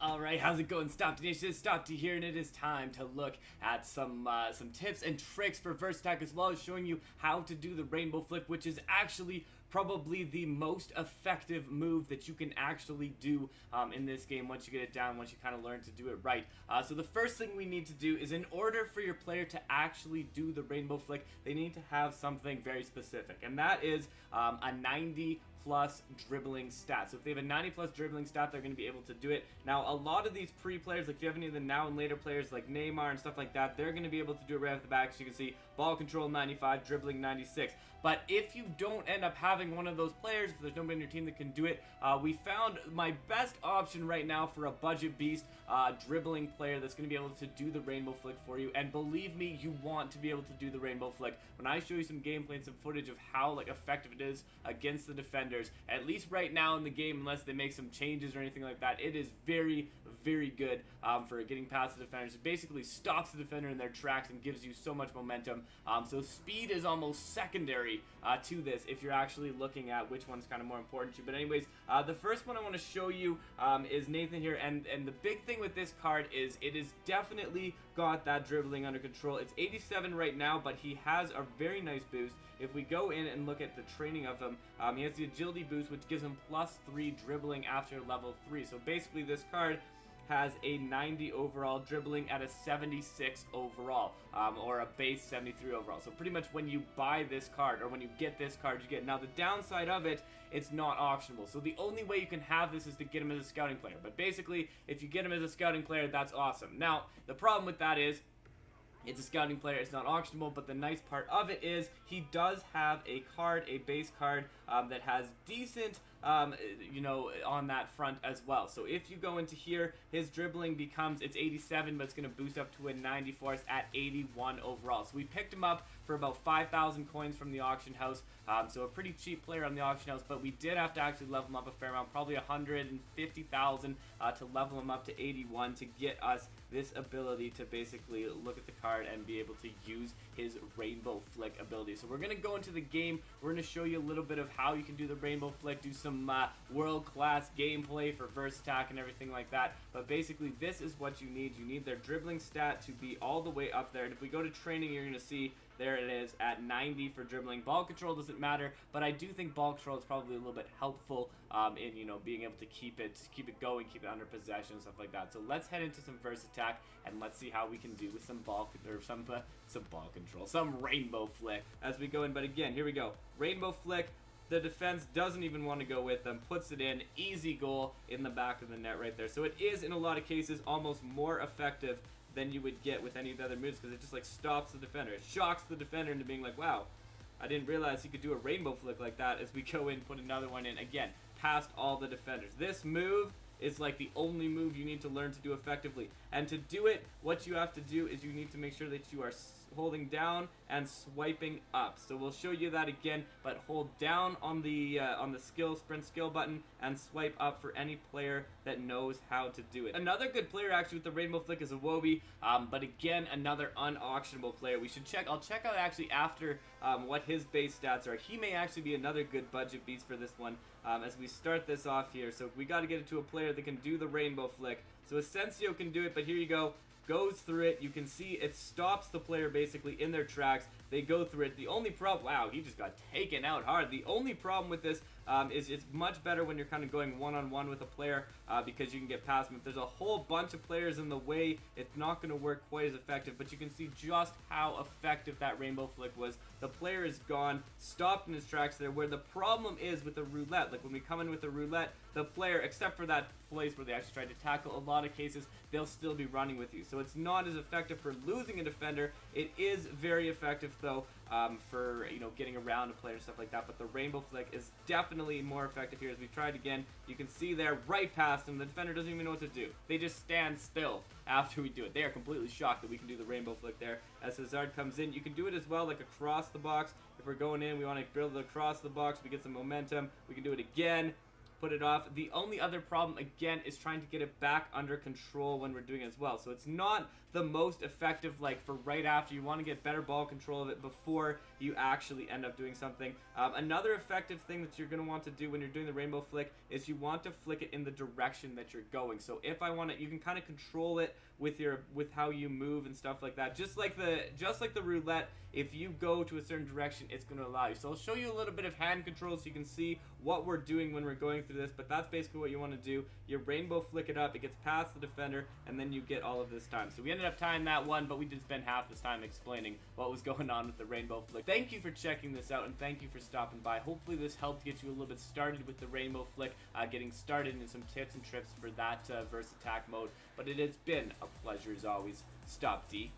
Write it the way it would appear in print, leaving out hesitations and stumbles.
Alright, how's it going, Stopde Nation? It's Stopde here, and it is time to look at some tips and tricks for Versatile, as well as showing you how to do the rainbow flick, which is actually probably the most effective move that you can actually do in this game once you get it down, once you kind of learn to do it right. So the first thing we need to do is, in order for your player to actually do the rainbow flick, they need to have something very specific, and that is a 90 plus dribbling stat. So if they have a 90 plus dribbling stat, they're going to be able to do it. Now, a lot of these pre-players, like if you have any of the now and later players like Neymar and stuff like that, they're going to be able to do it right off the back. So you can see ball control 95, dribbling 96. But if you don't end up having one of those players, if there's nobody on your team that can do it, we found my best option right now for a budget beast dribbling player that's going to be able to do the rainbow flick for you. And believe me, you want to be able to do the rainbow flick. When I show you some gameplay and some footage of how effective it is against the defenders, at least right now in the game, unless they make some changes or anything like that, it is very, very good for getting past the defenders. It basically stops the defender in their tracks and gives you so much momentum. So speed is almost secondary to this if you're actually looking at which one's kind of more important to you. But anyways, the first one I want to show you is Nathan here, and the big thing with this card is it is definitely got that dribbling under control. It's 87 right now, but he has a very nice boost. If we go in and look at the training of him, he has the agility boost, which gives him +3 dribbling after level 3. So basically this card has a 90 overall dribbling at a 76 overall, or a base 73 overall. So pretty much when you buy this card, or when you get this card, you get. Now the downside of it, it's not auctionable. So the only way you can have this is to get him as a scouting player. But basically, if you get him as a scouting player, that's awesome. Now, the problem with that is, it's a scouting player, it's not auctionable, but the nice part of it is he does have a card, a base card, that has decent, you know, on that front as well. So if you go into here, his dribbling becomes, it's 87, but it's going to boost up to a 94 at 81 overall. So we picked him up for about 5,000 coins from the auction house, so a pretty cheap player on the auction house, but we did have to actually level him up a fair amount, probably 150,000 to level him up to 81 to get us this ability to basically look at the card and be able to use his rainbow flick ability. So we're going to go into the game, we're going to show you a little bit of how you can do the rainbow flick, do some world-class gameplay for Versatile and everything like that. But basically this is what you need. You need their dribbling stat to be all the way up there, and if we go to training, you're going to see there it is at 90 for dribbling. Ball control doesn't matter, but I do think ball control is probably a little bit helpful in, you know, being able to keep it going, keep it under possession, stuff like that. So let's head into some Versatile and let's see how we can do with some ball control, some rainbow flick as we go in. But again, here we go, rainbow flick. The defense doesn't even want to go with them, puts it in, easy goal in the back of the net right there. So it is, in a lot of cases, almost more effective than you would get with any of the other moves, because it just stops the defender. It shocks the defender into being like, wow, I didn't realize he could do a rainbow flick like that, as we go in, put another one in, again, past all the defenders. This move is the only move you need to learn to do effectively. And to do it, what you have to do is you need to make sure that you are holding down and swiping up. So we'll show you that again, but hold down on the sprint skill button and swipe up for any player that knows how to do it. Another good player actually with the rainbow flick is Iwobi, but again, another unauctionable player. I'll check out actually after what his base stats are. He may actually be another good budget beast for this one as we start this off here. So we got to get it to a player that can do the rainbow flick. So Asensio can do it, but here you go. Goes through it. You can see it stops the player basically in their tracks. They go through it. The only problem, wow, he just got taken out hard. The only problem with this is it's much better when you're kind of going one-on-one with a player because you can get past him. If there's a whole bunch of players in the way, it's not going to work quite as effective, but you can see just how effective that rainbow flick was. The player is gone, stopped in his tracks there, where the problem is with the roulette. Like when we come in with the roulette, the player, except for that place where they actually tried to tackle, a lot of cases, they'll still be running with you. So it's not as effective for losing a defender. It is very effective though for, you know, getting around a player and stuff like that. But the rainbow flick is definitely more effective here. As we tried again, you can see there right past him. The defender doesn't even know what to do. They just stand still after we do it. They are completely shocked that we can do the rainbow flick there. As Hazard comes in, you can do it as well, like across the box. If we're going in, we want to build it across the box. We get some momentum. We can do it again. put it off. The only other problem, again, is trying to get it back under control when we're doing it as well. So it's not the most effective, like, for right after. You want to get better ball control of it before you actually end up doing something. Another effective thing that you're going to want to do when you're doing the rainbow flick is you want to flick it in the direction that you're going. So if I want it, you can kind of control it with how you move and stuff like that. Just like the roulette, if you go to a certain direction, it's going to allow you. So I'll show you a little bit of hand control so you can see what we're doing when we're going through this, but that's basically what you want to do. You rainbow flick it up, it gets past the defender, and then you get all of this time. So we ended up tying that one, but we did spend half this time explaining what was going on with the rainbow flick. Thank you for checking this out, and thank you for stopping by. Hopefully this helped get you a little bit started with the rainbow flick, getting started in some tips and trips for that verse attack mode. But it has been a pleasure as always. Stopde.